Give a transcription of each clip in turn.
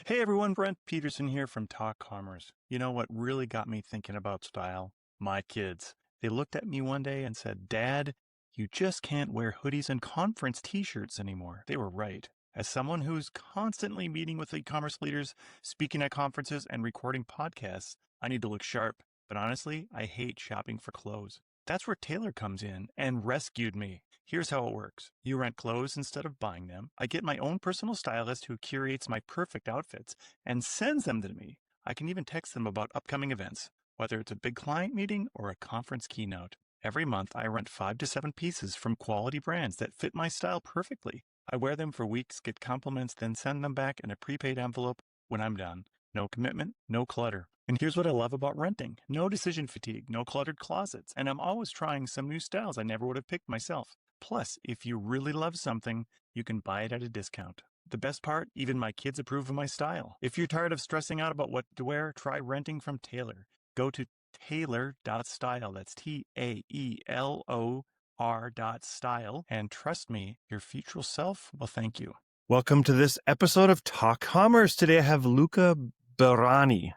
Hey everyone, Brent Peterson here from Talk Commerce. You know what really got me thinking about style? My kids. They looked at me one day and said, Dad, you just can't wear hoodies and conference t-shirts anymore. They were right. As someone who's constantly meeting with e-commerce leaders, speaking at conferences, and recording podcasts, I need to look sharp. But honestly, I hate shopping for clothes. That's where Taylor comes in and rescued me. Here's how it works. You rent clothes instead of buying them. I get my own personal stylist who curates my perfect outfits and sends them to me. I can even text them about upcoming events, whether it's a big client meeting or a conference keynote. Every month, I rent 5 to 7 pieces from quality brands that fit my style perfectly. I wear them for weeks, get compliments, then send them back in a prepaid envelope when I'm done. No commitment, no clutter. And here's what I love about renting. No decision fatigue, no cluttered closets, and I'm always trying some new styles I never would have picked myself. Plus, if you really love something, you can buy it at a discount. The best part, even my kids approve of my style. If you're tired of stressing out about what to wear, try renting from Taylor. Go to tailor.style. That's Taelor.style. And trust me, your future self will thank you. Welcome to this episode of Talk Commerce. Today I have Luca Borreani.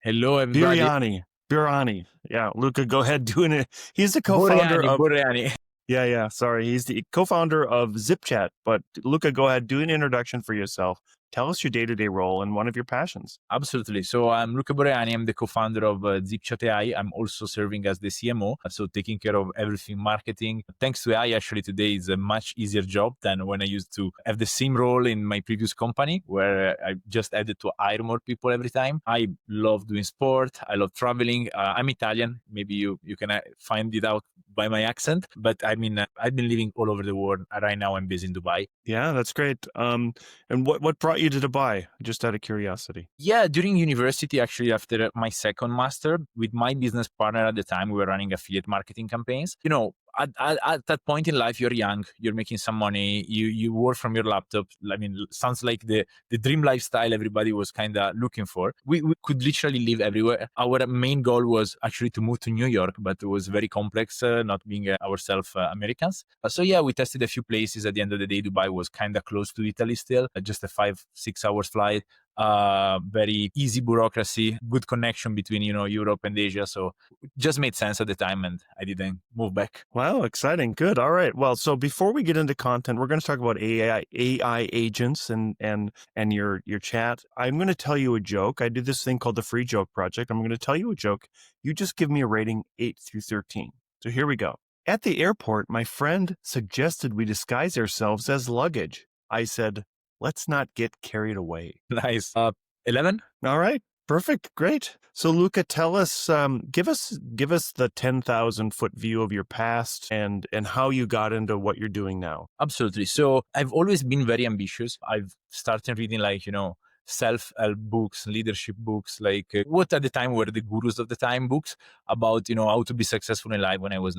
Hello, everybody. Borreani. Yeah, Luca, go ahead doing it. He's the co-founder of... Borreani. Yeah. Sorry. He's the co-founder of ZipChat. But Luca, go ahead, do an introduction for yourself. Tell us your day-to-day role and one of your passions. Absolutely. So I'm Luca Borreani. I'm the co-founder of ZipChat AI. I'm also serving as the CMO, so taking care of everything marketing. Thanks to AI, actually, today is a much easier job than when I used to have the same role in my previous company, where I just had to hire more people every time. I love doing sport. I love traveling. I'm Italian. Maybe you can find it out by my accent, but I mean, I've been living all over the world. Right now, I'm based in Dubai. Yeah, that's great. And what brought you to Dubai? Just out of curiosity. Yeah, during university, actually, after my second master, with my business partner at the time, we were running affiliate marketing campaigns. You know, at that point in life, you're young, you're making some money, you work from your laptop. I mean, sounds like the dream lifestyle everybody was kind of looking for. We could literally live everywhere. Our main goal was actually to move to New York, but it was very complex, not being ourselves Americans. So yeah, we tested a few places. At the end of the day, Dubai was kind of close to Italy still, just a 5-6 hours flight. Very easy bureaucracy, good connection between, Europe and Asia. So it just made sense at the time and I didn't move back. Wow, exciting. Good. All right. Well, so before we get into content, we're going to talk about AI agents and your chat. I'm going to tell you a joke. I do this thing called the Free Joke Project. I'm going to tell you a joke. You just give me a rating 8 through 13. So here we go. At the airport, my friend suggested we disguise ourselves as luggage. I said, let's not get carried away. Nice. 11? All right. Perfect. Great. So Luca, tell us, give us the 10,000-foot view of your past and how you got into what you're doing now. Absolutely. So I've always been very ambitious. I've started reading self-help books, leadership books, what at the time were the gurus of the time books about, how to be successful in life when I was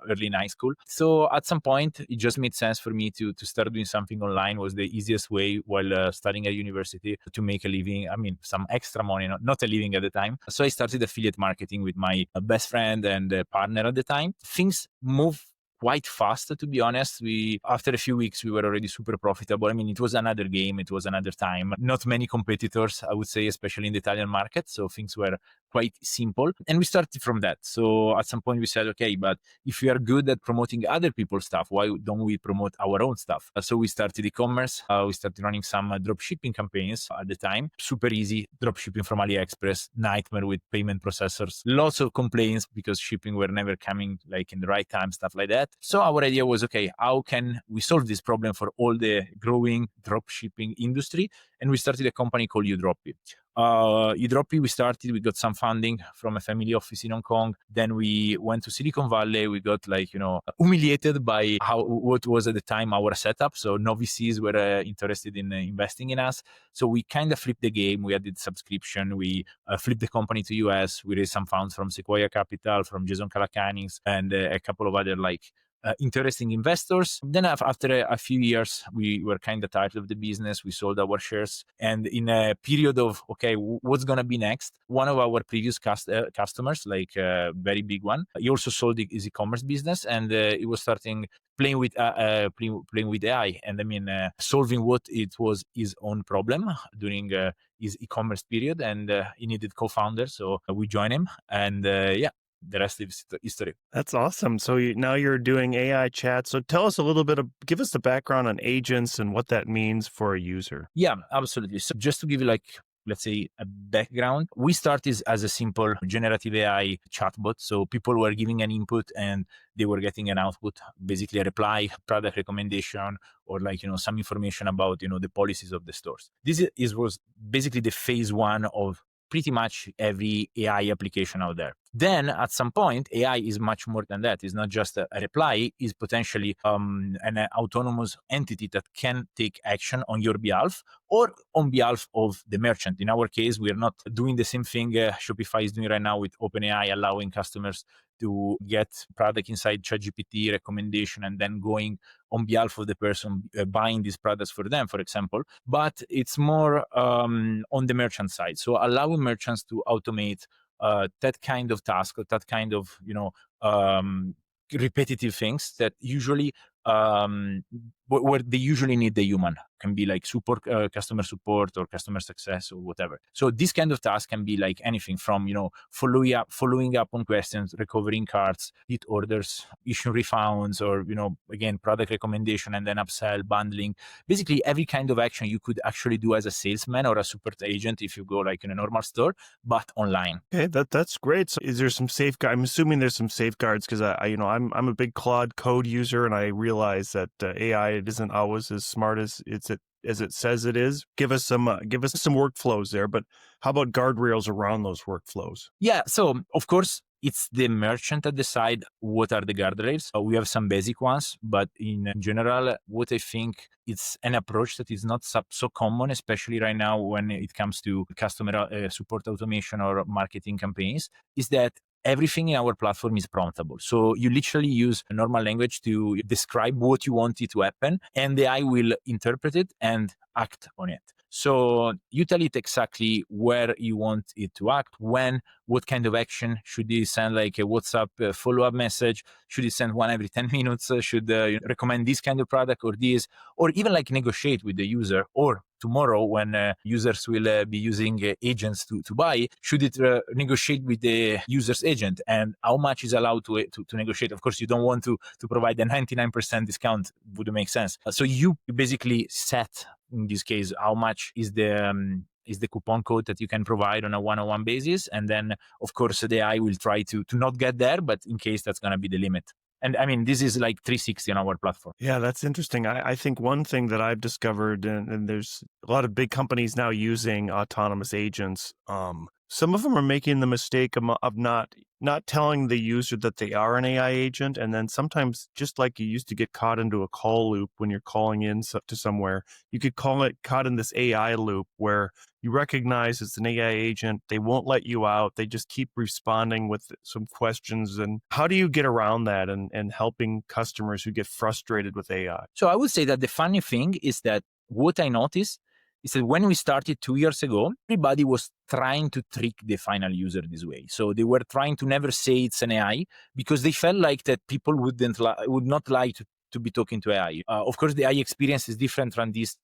early in high school. So at some point, it just made sense for me to start doing something online. Was the easiest way while studying at university to make a living. I mean, some extra money, not a living at the time. So I started affiliate marketing with my best friend and partner at the time. Things moved quite fast, to be honest. After a few weeks, we were already super profitable. I mean, it was another game. It was another time. Not many competitors, I would say, especially in the Italian market. So things were quite simple. And we started from that. So at some point we said, okay, but if we are good at promoting other people's stuff, why don't we promote our own stuff? So we started e-commerce. We started running some drop shipping campaigns at the time. Super easy drop shipping from AliExpress, nightmare with payment processors, lots of complaints because shipping were never coming in the right time, stuff like that. So our idea was, okay, how can we solve this problem for all the growing drop shipping industry? And we started a company called Udroppy. Udroppy, we got some funding from a family office in Hong Kong. Then we went to Silicon Valley. We got humiliated by what was at the time our setup. So no VCs were interested in investing in us. So we kind of flipped the game. We added subscription. We flipped the company to US. We raised some funds from Sequoia Capital, from Jason Calacanis, and a couple of other interesting investors. Then after a few years, we were kind of tired of the business. We sold our shares. And in a period of, okay, what's going to be next? One of our previous customers, like a very big one, he also sold his e-commerce business, and he was starting playing with playing with AI, and I mean solving what it was his own problem during his e-commerce period, and he needed co-founders, so we joined him, and yeah, the rest is history. That's awesome. So now you're doing AI chat. So tell us a little bit give us the background on agents and what that means for a user. Yeah, absolutely. So just to give you like, let's say, a background, we started as a simple generative AI chatbot. So people were giving an input and they were getting an output, basically a reply, product recommendation, or like, some information about, the policies of the stores. Was basically the phase one of pretty much every AI application out there. Then at some point, AI is much more than that. It's not just a reply, it's potentially an autonomous entity that can take action on your behalf or on behalf of the merchant. In our case, we are not doing the same thing Shopify is doing right now with OpenAI, allowing customers to get product inside ChatGPT recommendation and then going on behalf of the person buying these products for them, for example. But it's more on the merchant side. So allowing merchants to automate that kind of task or that kind of repetitive things that usually where they usually need the human, can be like support, customer support or customer success or whatever. So this kind of task can be like anything from following up on questions, recovering carts, hit orders, issuing refunds, or again product recommendation and then upsell, bundling. Basically every kind of action you could actually do as a salesman or a support agent if you go like in a normal store, but online. Okay, that's great. So is there some safeguard? I'm assuming there's some safeguards because I'm a big Claude Code user, and I realize that AI it isn't always as smart as it says it is. Give us some workflows there, but how about guardrails around those workflows? Yeah, so of course it's the merchant that decide what are the guardrails. We have some basic ones, but in general, what I think it's an approach that is not so common, especially right now when it comes to customer support automation or marketing campaigns, is that everything in our platform is promptable. So you literally use a normal language to describe what you want it to happen, and the AI will interpret it and act on it. So you tell it exactly where you want it to act, when, what kind of action. Should you send like a WhatsApp follow-up message? Should you send one every 10 minutes? Should you recommend this kind of product or this? Or even like negotiate with the user, or tomorrow when users will be using agents to buy, should it negotiate with the user's agent, and how much is allowed to negotiate? Of course, you don't want to provide a 99% discount, wouldn't make sense. So you basically set, in this case, how much is the coupon code that you can provide on a one-on-one basis. And then, of course, the AI will try to not get there, but in case that's going to be the limit. And I mean, this is like 360 on our platform. Yeah, that's interesting. I think one thing that I've discovered, and there's a lot of big companies now using autonomous agents. Some of them are making the mistake of not telling the user that they are an AI agent. And then sometimes, just like you used to get caught into a call loop when you're calling in to somewhere, you could caught in this AI loop where you recognize it's an AI agent. They won't let you out. They just keep responding with some questions. And how do you get around that and helping customers who get frustrated with AI? So I would say that the funny thing is that what I noticed is that when we started 2 years ago, everybody was trying to trick the final user this way. So they were trying to never say it's an AI because they felt like that people would not like to be talking to AI. Of course, the AI experience is different from these,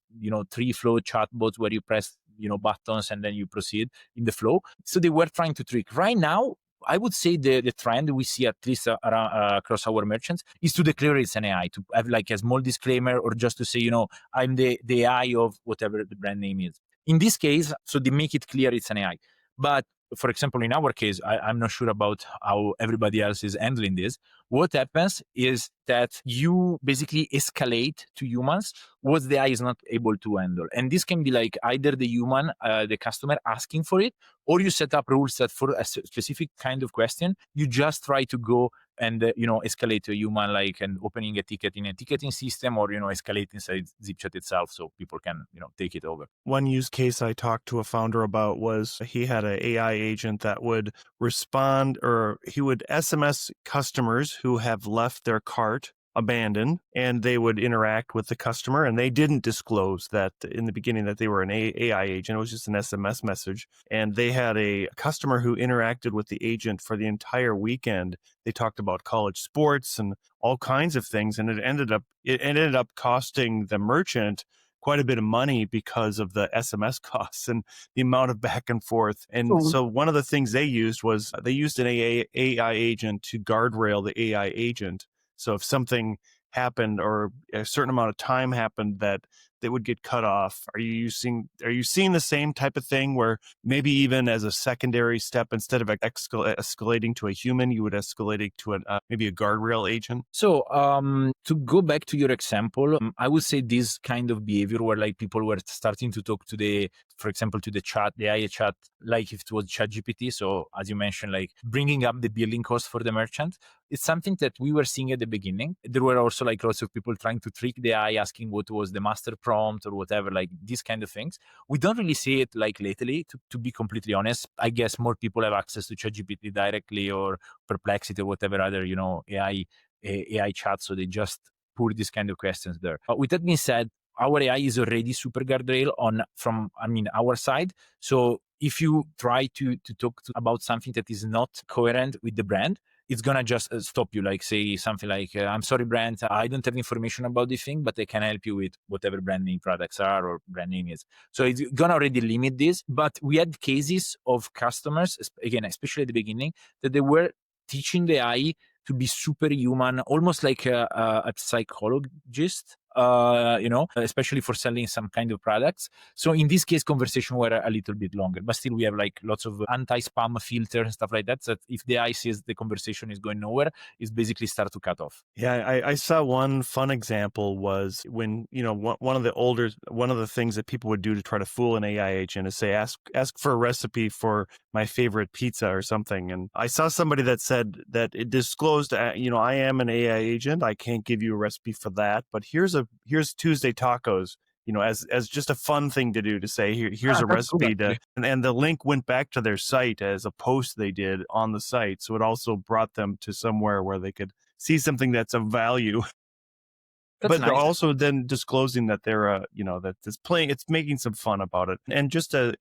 three flow chatbots where you press, buttons and then you proceed in the flow. So they were trying to trick. Right now, I would say the trend we see, at least around, across our merchants, is to declare it's an AI, to have like a small disclaimer, or just to say, I'm the AI of whatever the brand name is. In this case, so they make it clear it's an AI. But for example, in our case, I'm not sure about how everybody else is handling this. What happens is that you basically escalate to humans what the AI is not able to handle. And this can be like either the human, the customer asking for it, or you set up rules that for a specific kind of question, you just try to go and escalate to a human, like and opening a ticket in a ticketing system, or escalate inside ZipChat itself so people can take it over. One use case I talked to a founder about was he had an AI agent that would respond, or he would SMS customers who have left their cart abandoned, and they would interact with the customer, and they didn't disclose that in the beginning that they were an AI agent. It was just an SMS message, and they had a customer who interacted with the agent for the entire weekend. They talked about college sports and all kinds of things, and it ended up costing the merchant quite a bit of money because of the SMS costs and the amount of back and forth. And So so one of the things they used was they used an AI agent to guardrail the AI agent. So if something happened or a certain amount of time happened that they would get cut off. Are you seeing the same type of thing where maybe even as a secondary step, instead of escalating to a human, you would escalate it to maybe a guardrail agent? to go back to your example, I would say this kind of behavior where like people were starting to talk to for example, to the AI chat, like if it was ChatGPT. So as you mentioned, like bringing up the billing cost for the merchant, it's something that we were seeing at the beginning. There were also like lots of people trying to trick the AI, asking what was the master prompt or whatever, like these kind of things. We don't really see it like lately, to be completely honest. I guess more people have access to ChatGPT directly or Perplexity or whatever other, AI chat, so they just put these kind of questions there. But with that being said, our AI is already super guardrail from our side. So if you try to talk about something that is not coherent with the brand, it's gonna just stop you, like say something like, "I'm sorry, brand, I don't have information about this thing, but I can help you with whatever brand name products are or brand name is." So it's gonna already limit this. But we had cases of customers, again, especially at the beginning, that they were teaching the AI to be superhuman, almost like a psychologist, especially for selling some kind of products. So in this case, conversation were a little bit longer, but still we have like lots of anti-spam filter and stuff like that. So that if the AI sees the conversation is going nowhere, it's basically start to cut off. Yeah, I saw one fun example was when, one of the things that people would do to try to fool an AI agent is say, ask for a recipe for my favorite pizza or something. And I saw somebody that said that it disclosed, I am an AI agent. I can't give you a recipe for that, but here's Tuesday tacos, as just a fun thing to do, to say, here's a That's cool recipe actually. and the link went back to their site as a post they did on the site. So it also brought them to somewhere where they could see something that's of value, That's but they're nice. also then disclosing that that it's making some fun about it. And just as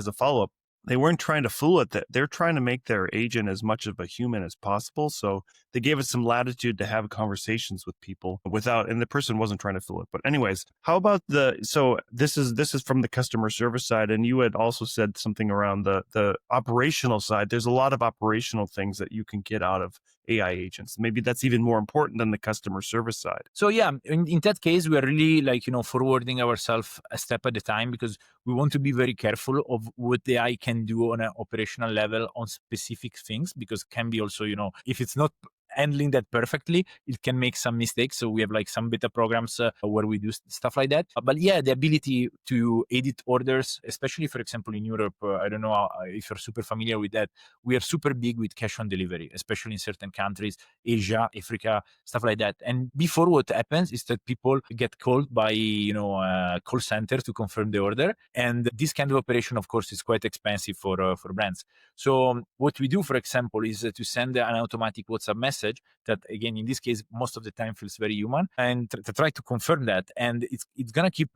a follow up, they weren't trying to fool it. That they're trying to make their agent as much of a human as possible. So they gave us some latitude to have conversations with people and the person wasn't trying to fool it. But anyways, how about so this is from the customer service side, and you had also said something around the operational side. There's a lot of operational things that you can get out of AI agents. Maybe that's even more important than the customer service side. So yeah, in that case, we are really like, forwarding ourselves a step at a time, because we want to be very careful of what the AI can do on an operational level on specific things, because can be also, if it's not handling that perfectly, it can make some mistakes. So we have like some beta programs where we do stuff like that. But yeah, the ability to edit orders, especially for example in Europe, I don't know if you're super familiar with that. We are super big with cash on delivery, especially in certain countries, Asia, Africa, stuff like that. And before, what happens is that people get called by a call center to confirm the order, and this kind of operation, of course, is quite expensive for brands. So what we do, for example, is to send an automatic WhatsApp message that, again, in this case, most of the time feels very human, and to try to confirm that. And it's gonna keep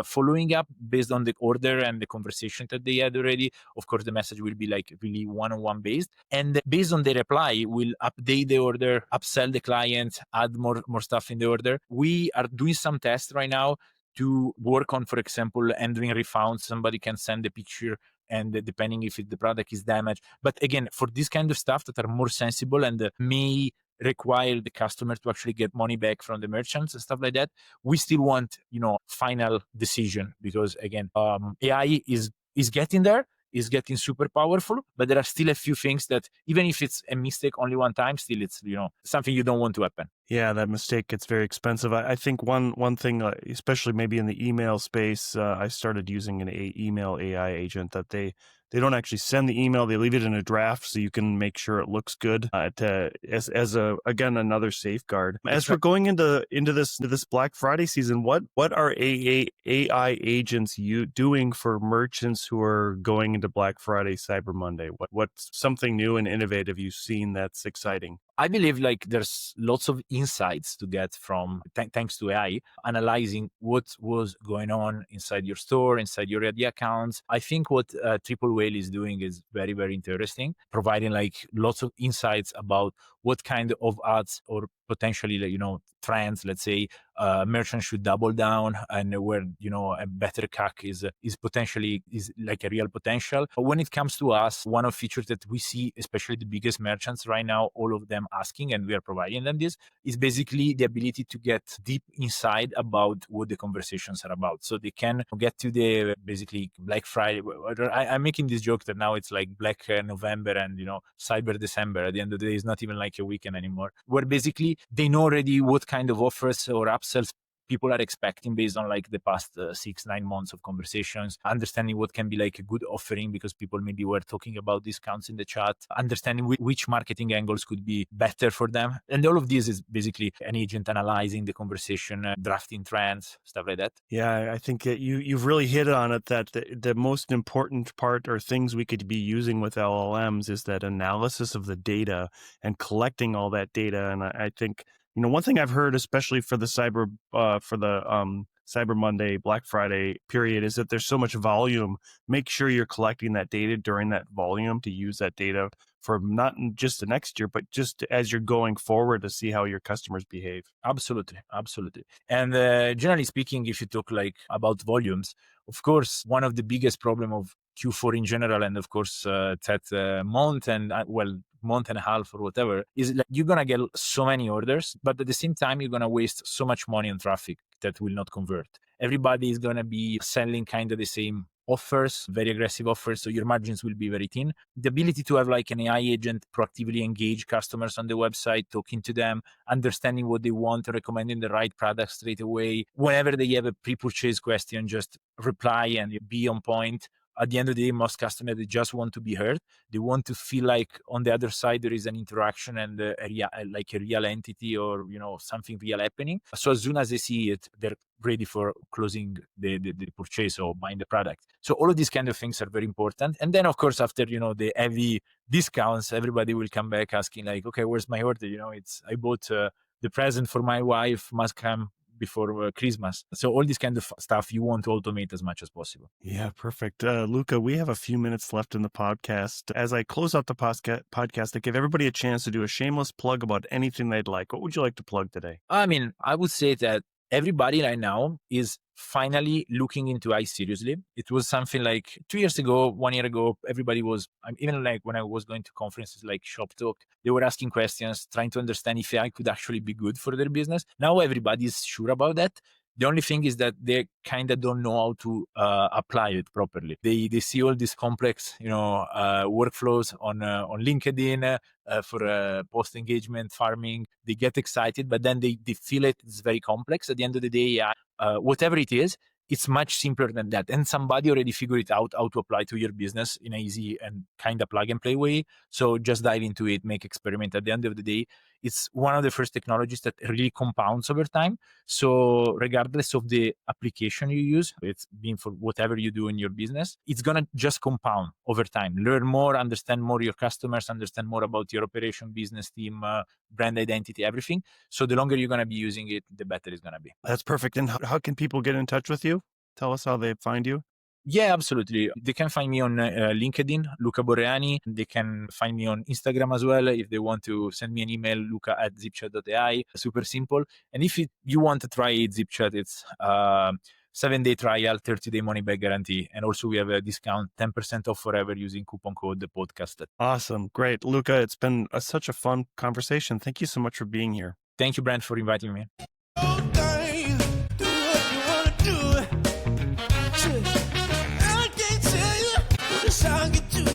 following up based on the order and the conversation that they had already. Of course, the message will be like really one-on-one based, and based on the reply, we'll update the order, upsell the client, add more stuff in the order. We are doing some tests right now to work on, for example, handling refunds. Somebody can send a picture, and depending if the product is damaged. But again, for this kind of stuff that are more sensible and may require the customer to actually get money back from the merchants and stuff like that, we still want, final decision, because again, AI is getting there, is getting super powerful, but there are still a few things that, even if it's a mistake only one time, still it's something you don't want to happen. Yeah, that mistake gets very expensive. I think one thing, especially maybe in the email space, I started using an email AI agent that they don't actually send the email; they leave it in a draft so you can make sure it looks good. As again, another safeguard. As we're going into this Black Friday season, what are AI agents doing for merchants who are going into Black Friday, Cyber Monday? What's something new and innovative you've seen that's exciting? I believe like there's lots of insights to get from thanks to AI, analyzing what was going on inside your store, inside your ad accounts. I think what Triple Whale is doing is very, very interesting, providing like lots of insights about what kind of ads or potentially, like, trends, let's say, merchants should double down, and where, a better CAC is potentially is like a real potential. When it comes to us, one of features that we see, especially the biggest merchants right now, all of them asking, and we are providing them this, is basically the ability to get deep inside about what the conversations are about. So they can get to the basically Black Friday. I'm making this joke that now it's like Black November and, Cyber December. At the end of the day, it's not even like a weekend anymore, where basically they know already what kind of offers or upsells people are expecting based on like the past 6-9 months of conversations, understanding what can be like a good offering because people maybe were talking about discounts in the chat, understanding which marketing angles could be better for them. And all of this is basically an agent analyzing the conversation, drafting trends, stuff like that. Yeah, I think you've really hit on it, that the most important part or things we could be using with LLMs is that analysis of the data and collecting all that data. And I think, one thing I've heard, especially for the Cyber Monday, Black Friday period, is that there's so much volume. Make sure you're collecting that data during that volume to use that data for not just the next year, but just as you're going forward to see how your customers behave. Absolutely. And generally speaking, if you talk like about volumes, of course, one of the biggest problem of Q4 in general, and of course that month and month and a half or whatever, is like you're gonna get so many orders, but at the same time you're gonna waste so much money on traffic that will not convert. Everybody is gonna be selling kind of the same offers, very aggressive offers, so your margins will be very thin. The ability to have like an AI agent proactively engage customers on the website, talking to them, understanding what they want, recommending the right product straight away. Whenever they have a pre-purchase question, just reply and be on point. At the end of the day, most customers, they just want to be heard. They want to feel like on the other side there is an interaction and like a real entity or something real happening. So as soon as they see it, they're ready for closing the purchase or buying the product. So all of these kind of things are very important. And then of course after the heavy discounts, everybody will come back asking like, okay, where's my order? I bought the present for my wife, must come before Christmas. So all this kind of stuff you want to automate as much as possible. Yeah, perfect. Luca, we have a few minutes left in the podcast. As I close out the podcast, I give everybody a chance to do a shameless plug about anything they'd like. What would you like to plug today? I mean, I would say that everybody right now is finally looking into AI seriously. It was something like 2 years ago, 1 year ago, everybody was, even like when I was going to conferences like Shop Talk, they were asking questions, trying to understand if AI could actually be good for their business. Now everybody's sure about that. The only thing is that they kind of don't know how to apply it properly. They see all these complex, workflows on LinkedIn for post engagement farming. They get excited, but then they feel it's very complex. At the end of the day, whatever it is, it's much simpler than that. And somebody already figured it out how to apply to your business in an easy and kind of plug and play way. So just dive into it, make experiment. At the end of the day, it's one of the first technologies that really compounds over time. So regardless of the application you use, it's been for whatever you do in your business, it's going to just compound over time. Learn more, understand more your customers, understand more about your operation, business team, brand identity, everything. So the longer you're going to be using it, the better it's going to be. That's perfect. And how can people get in touch with you? Tell us how they find you. Yeah, absolutely. They can find me on LinkedIn, Luca Borreani. They can find me on Instagram as well. If they want to send me an email, luca@ZipChat.ai. Super simple. And if you want to try ZipChat, it's 7-day trial, 30-day money back guarantee. And also we have a discount, 10% off forever using coupon code the podcast. Awesome. Great. Luca, it's been such a fun conversation. Thank you so much for being here. Thank you, Brent, for inviting me. I can't tell you what it's how I get to